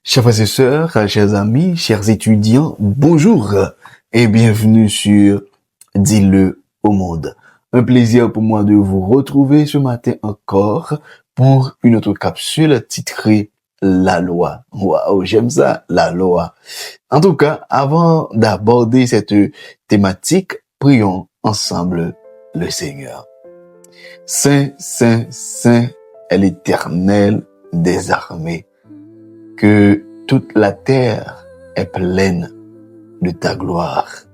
Chers frères et sœurs, chers amis, chers étudiants, bonjour et bienvenue sur Dis-le au monde. Un plaisir pour moi de vous retrouver ce matin encore pour une autre capsule titrée La loi. Waouh, j'aime ça, la loi. En tout cas, avant d'aborder cette thématique, prions ensemble le Seigneur. Saint, Saint, Saint est l'Éternel des armées. Que toute la terre est pleine de ta gloire.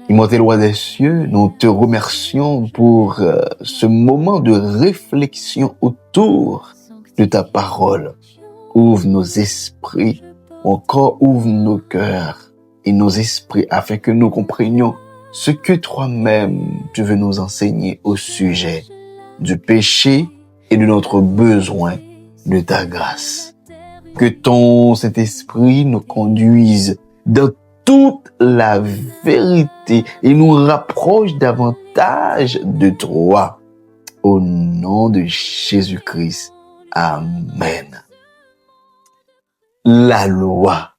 Immortel roi des cieux, nous te remercions pour ce moment de réflexion autour de ta parole. Ouvre nos esprits, encore ouvre nos cœurs et nos esprits afin que nous comprenions ce que toi-même tu veux nous enseigner au sujet du péché et de notre besoin de ta grâce. Que ton Saint-Esprit nous conduise dans toute la vérité et nous rapproche davantage de toi. Au nom de Jésus-Christ. Amen. La loi.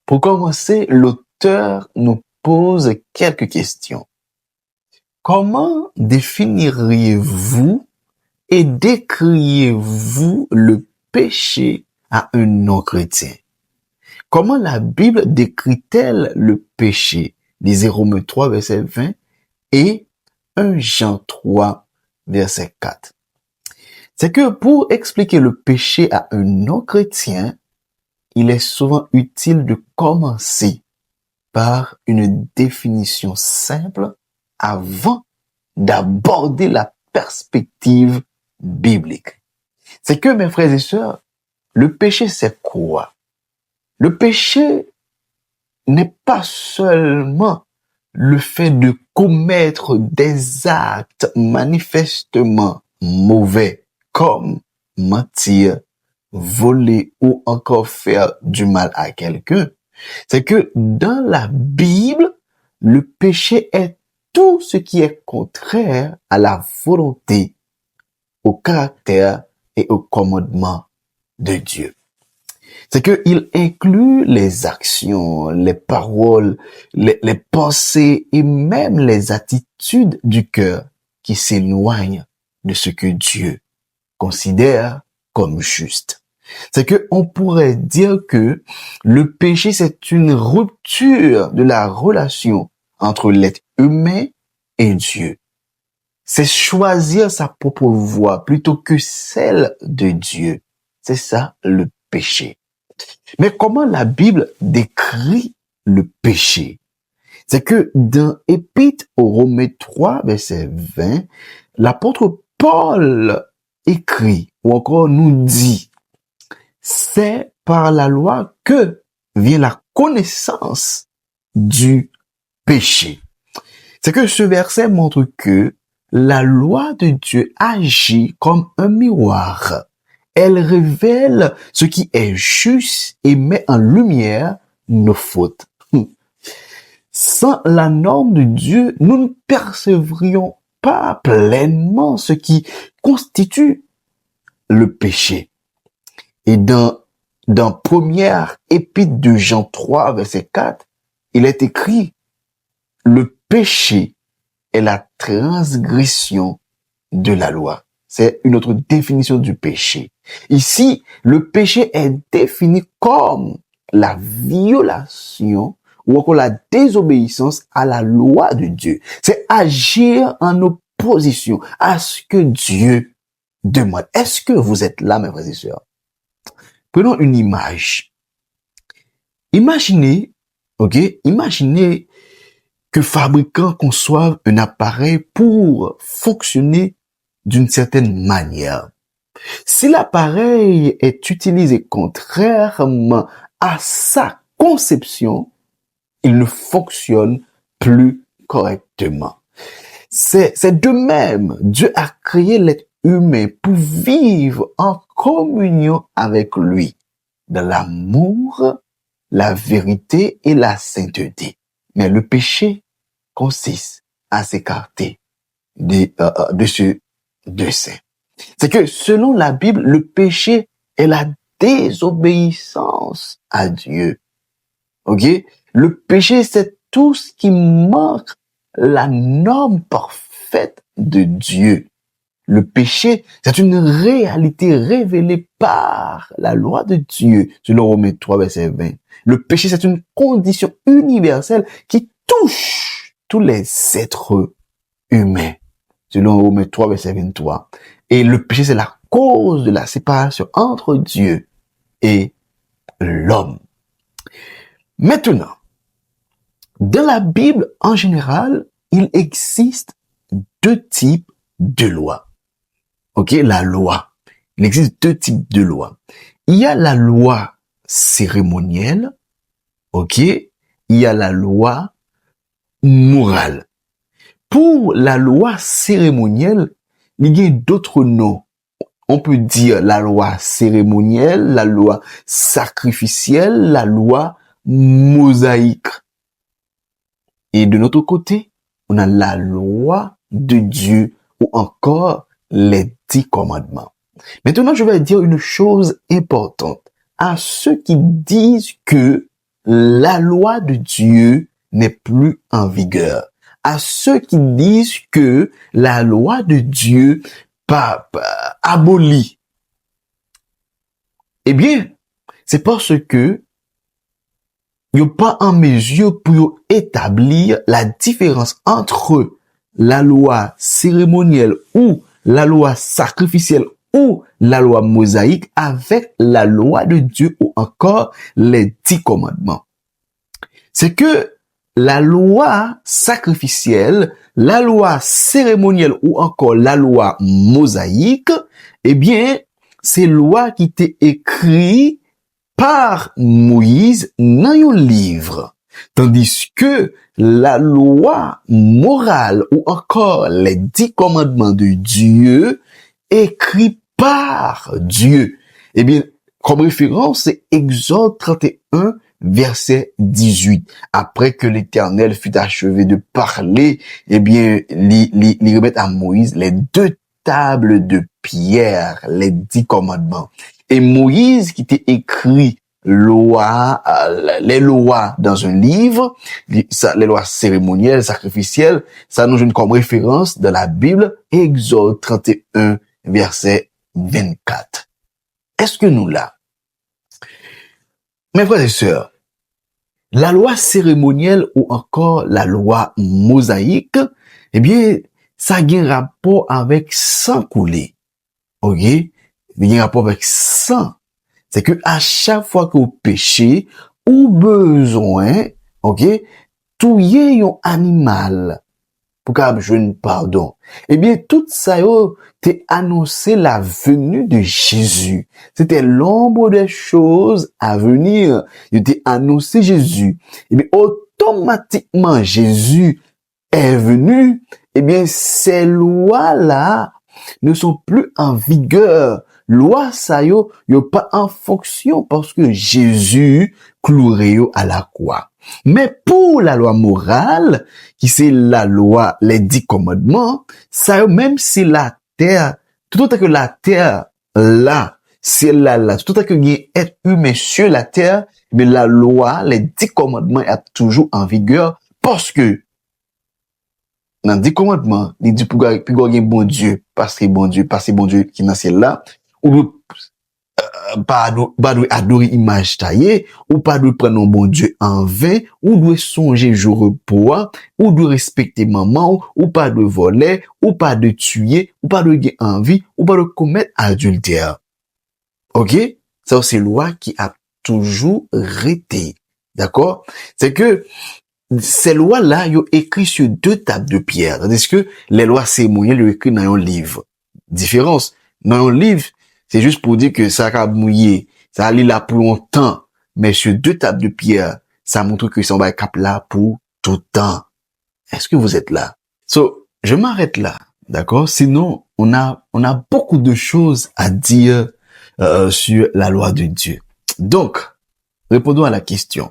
Pour commencer, l'auteur nous pose quelques questions. Comment définiriez-vous et décririez-vous le péché à un non-chrétien? Comment la Bible décrit-elle le péché? Lisez Romains 3, verset 20 et 1 Jean 3, verset 4. C'est que pour expliquer le péché à un non-chrétien, il est souvent utile de commencer par une définition simple avant d'aborder la perspective biblique. C'est que, mes frères et sœurs, le péché, c'est quoi? Le péché n'est pas seulement le fait de commettre des actes manifestement mauvais, comme mentir, voler ou encore faire du mal à quelqu'un. C'est que dans la Bible, le péché est tout ce qui est contraire à la volonté, au caractère et au commandement de Dieu. C'est qu'il inclut les actions, les paroles, les pensées et même les attitudes du cœur qui s'éloignent de ce que Dieu considère comme juste. C'est que on pourrait dire que le péché, c'est une rupture de la relation entre l'être humain et Dieu. C'est choisir sa propre voie plutôt que celle de Dieu. C'est ça le péché. Mais comment la Bible décrit le péché? C'est que dans Épître aux Romains 3, verset 20, l'apôtre Paul écrit ou encore nous dit, c'est par la loi que vient la connaissance du péché. C'est que ce verset montre que la loi de Dieu agit comme un miroir. Elle révèle ce qui est juste et met en lumière nos fautes. Sans la norme de Dieu, nous ne percevrions pas pleinement ce qui constitue le péché. Et dans première épître de Jean 3, verset 4, il est écrit, le péché est la transgression de la loi. C'est une autre définition du péché. Ici, le péché est défini comme la violation ou encore la désobéissance à la loi de Dieu. C'est agir en opposition à ce que Dieu demande. Est-ce que vous êtes là, mes frères et sœurs? Prenons une image. Imaginez que fabricants conçoivent un appareil pour fonctionner d'une certaine manière. Si l'appareil est utilisé contrairement à sa conception, il ne fonctionne plus correctement. C'est de même, Dieu a créé l'être humain pour vivre en communion avec lui, dans l'amour, la vérité et la sainteté. Mais le péché consiste à s'écarter de ce dessein. C'est que selon la Bible, le péché est la désobéissance à Dieu. Ok? Le péché, c'est tout ce qui manque la norme parfaite de Dieu. Le péché, c'est une réalité révélée par la loi de Dieu, selon Romains 3, verset 20. Le péché, c'est une condition universelle qui touche tous les êtres humains, selon Romains 3, verset 23. Et le péché, c'est la cause de la séparation entre Dieu et l'homme. Maintenant, dans la Bible, en général, il existe deux types de lois. Ok, la loi. Il existe deux types de lois. Il y a la loi cérémonielle, ok, il y a la loi morale. Pour la loi cérémonielle, il y a d'autres noms. On peut dire la loi cérémonielle, la loi sacrificielle, la loi mosaïque. Et de notre côté, on a la loi de Dieu ou encore les 10 commandements. Maintenant, je vais dire une chose importante à ceux qui disent que la loi de Dieu n'est plus en vigueur. À ceux qui disent que la loi de Dieu abolie. Eh bien, c'est parce que yo pas en mesure pour établir la différence entre la loi cérémonielle ou la loi sacrificielle ou la loi mosaïque avec la loi de Dieu ou encore les 10 commandements. C'est que la loi sacrificielle, la loi cérémonielle ou encore la loi mosaïque, eh bien, c'est loi qui t'est écrite par Moïse dans un livre. Tandis que la loi morale ou encore les 10 commandements de Dieu écrits par Dieu. Eh bien, comme référence, c'est Exode 31, verset 18. Après que l'Éternel fut achevé de parler, eh bien, il remet à Moïse les 2 tables de pierre, les 10 commandements. Et Moïse qui t'a écrit les lois dans un livre, les lois cérémonielles, sacrificielles, ça nous donne comme référence dans la Bible, Exode 31, verset 24. Est-ce que nous là? Mes frères et sœurs, la loi cérémonielle ou encore la loi mosaïque, eh bien, ça a un rapport avec sang coulé. Ok? Il y a un rapport avec sang. C'est que à chaque fois que vous péchez, ou besoin, ok, tuer un animal pour qu'il y pardon. Eh bien, tout ça, t'est annoncé la venue de Jésus. C'était l'ombre des choses à venir. Il t'est annoncé Jésus. Eh bien, automatiquement, Jésus est venu. Eh bien, ces lois-là ne sont plus en vigueur. Loi ça yo pas en fonction parce que Jésus cloué à la croix. Mais pour la loi morale, qui c'est la loi, les 10 commandements, ça même si la terre, tout autant que la terre là, c'est là, tout autant que il y a être humain sur la terre, mais la loi, les 10 commandements est toujours en vigueur parce que dans 10 commandements, il dit pour gagner bon Dieu, parce que bon Dieu qui est dans ciel là, ou pas doit adorer image taillée, ou pas doit prendre un bon Dieu en vain, ou doit songer jour repos, ou doit respecter maman, ou pas de voler, ou pas de tuer, ou pas de gagner envie, ou pas de commettre adultère. Ok? Ça, c'est loi qui a toujours été. D'accord? C'est que, ces lois-là, ils ont écrit sur 2 tables de pierre. Tandis que les lois cérémonielles, ils ont écrit dans un livre. Différence. Dans un livre, c'est juste pour dire que ça a mouillé, ça allait là pour longtemps. Mais sur 2 tables de pierre, ça montre que ça va être cap là pour tout le temps. Est-ce que vous êtes là? So, je m'arrête là. D'accord? Sinon, on a beaucoup de choses à dire, sur la loi de Dieu. Donc, répondons à la question.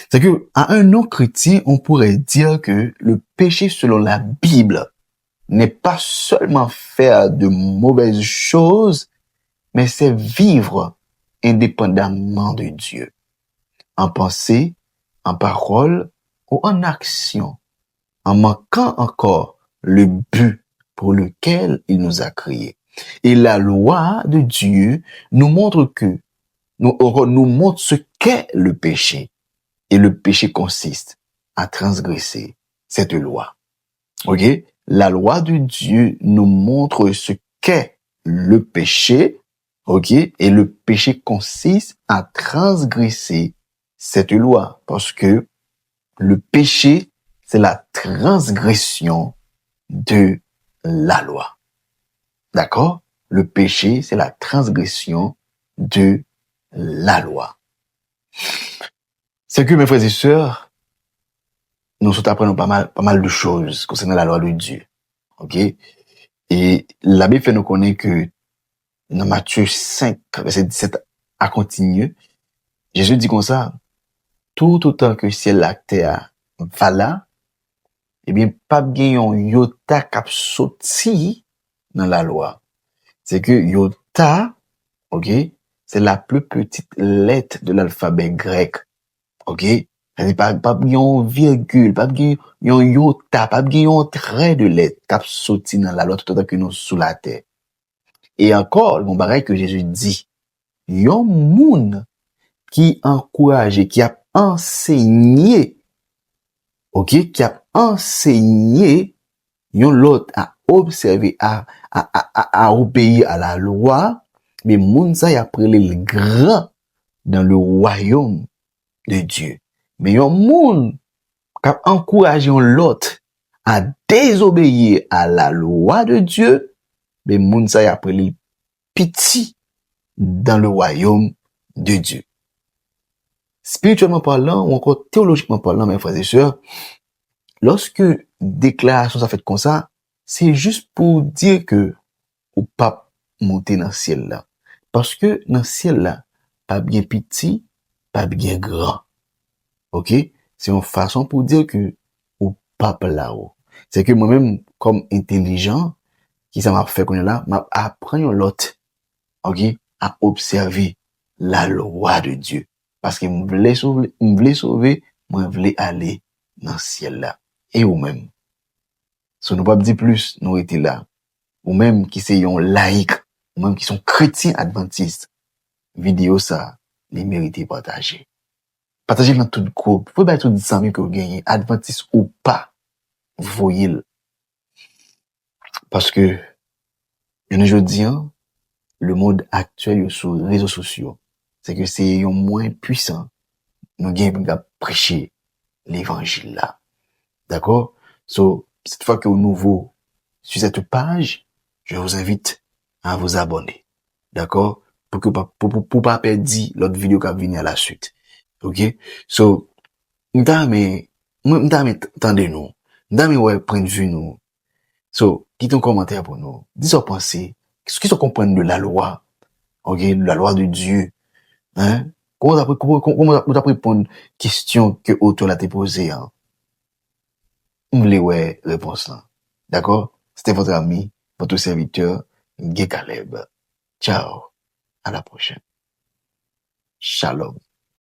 C'est que, à un non-chrétien, on pourrait dire que le péché selon la Bible n'est pas seulement faire de mauvaises choses, mais c'est vivre indépendamment de Dieu, en pensée, en parole ou en action, en manquant encore le but pour lequel il nous a créés. Et la loi de Dieu nous montre nous montre ce qu'est le péché. Et le péché consiste à transgresser cette loi. Ok? La loi de Dieu nous montre ce qu'est le péché. Ok? Et le péché consiste à transgresser cette loi. Parce que le péché, c'est la transgression de la loi. D'accord? Le péché, c'est la transgression de la loi. C'est que, mes frères et sœurs, nous sommes apprenons pas mal de choses concernant la loi de Dieu. Ok? Et la Bible fait nous connaître que dans Matthieu 5, verset 17 à continuer, Jésus dit comme ça, tout autant que ciel la terre va là, eh bien, pas bien yon yota kap sorti dans la loi. C'est que yota, ok, c'est la plus petite lettre de l'alphabet grec. Ok? C'est pas yon virgule, pas yon yota, pas yon trait de lettre kap sorti dans la loi tout autant que nous sous la terre. Et encore, bon pareil que Jésus dit, yon moun qui encourage, qui a enseigné, ok, qui a enseigné yon l'autre à observer, à obéir à la loi, mais moun sa y a prélé le grand dans le royaume de Dieu. Mais yon moun qui a encouragé l'autre à désobéir à la loi de Dieu, mais moun sa y a prélé petit dans le royaume de Dieu. Spirituellement parlant, ou encore théologiquement parlant, mes frères et sœurs, lorsque déclaration ça fait comme ça, c'est juste pour dire que ou pas monter dans le ciel là. Parce que dans le ciel là, pas bien petit, pas bien grand. OK? C'est une façon pour dire que ou pas là-haut. C'est que moi-même, comme intelligent, qui ça m'a fait connaître là, m'a appris l'autre, OK, à observer la loi de Dieu. Parce que me voulait sauver, moi voulais aller dans le ciel là. Et ou même. So nous pas dire plus, nous étions là. Ou même qui c'est yon laïc, ou même qui sont chrétiens adventistes. Vidéo ça, les mérités partagés. Partagez dans tout groupe. Faut pas tout dire ça que vous gagnez, adventiste ou pas. Voyez le. Parce que, je dis, le monde actuel sur les réseaux sociaux, c'est que c'est yon moins puissant. Nous gagnons à prêcher l'évangile là. D'accord? So, cette fois que vous nouveau sur cette page, je vous invite à vous abonner. D'accord? Pour pas perdre l'autre vidéo qui va venir à la suite. OK? So, m'tendez nous. M'tendez ouais point de vue nous. So, quittez un commentaire pour nous. Dis ce pensée. Qu'est-ce qu'ils comprennent de la loi? OK? De la loi de Dieu. Hein? Comment t'as répondre question que auteur l'a posée, hein? On voulait ouais réponse là. D'accord? C'était votre ami, votre serviteur, Guy Caleb. Ciao. À la prochaine. Shalom.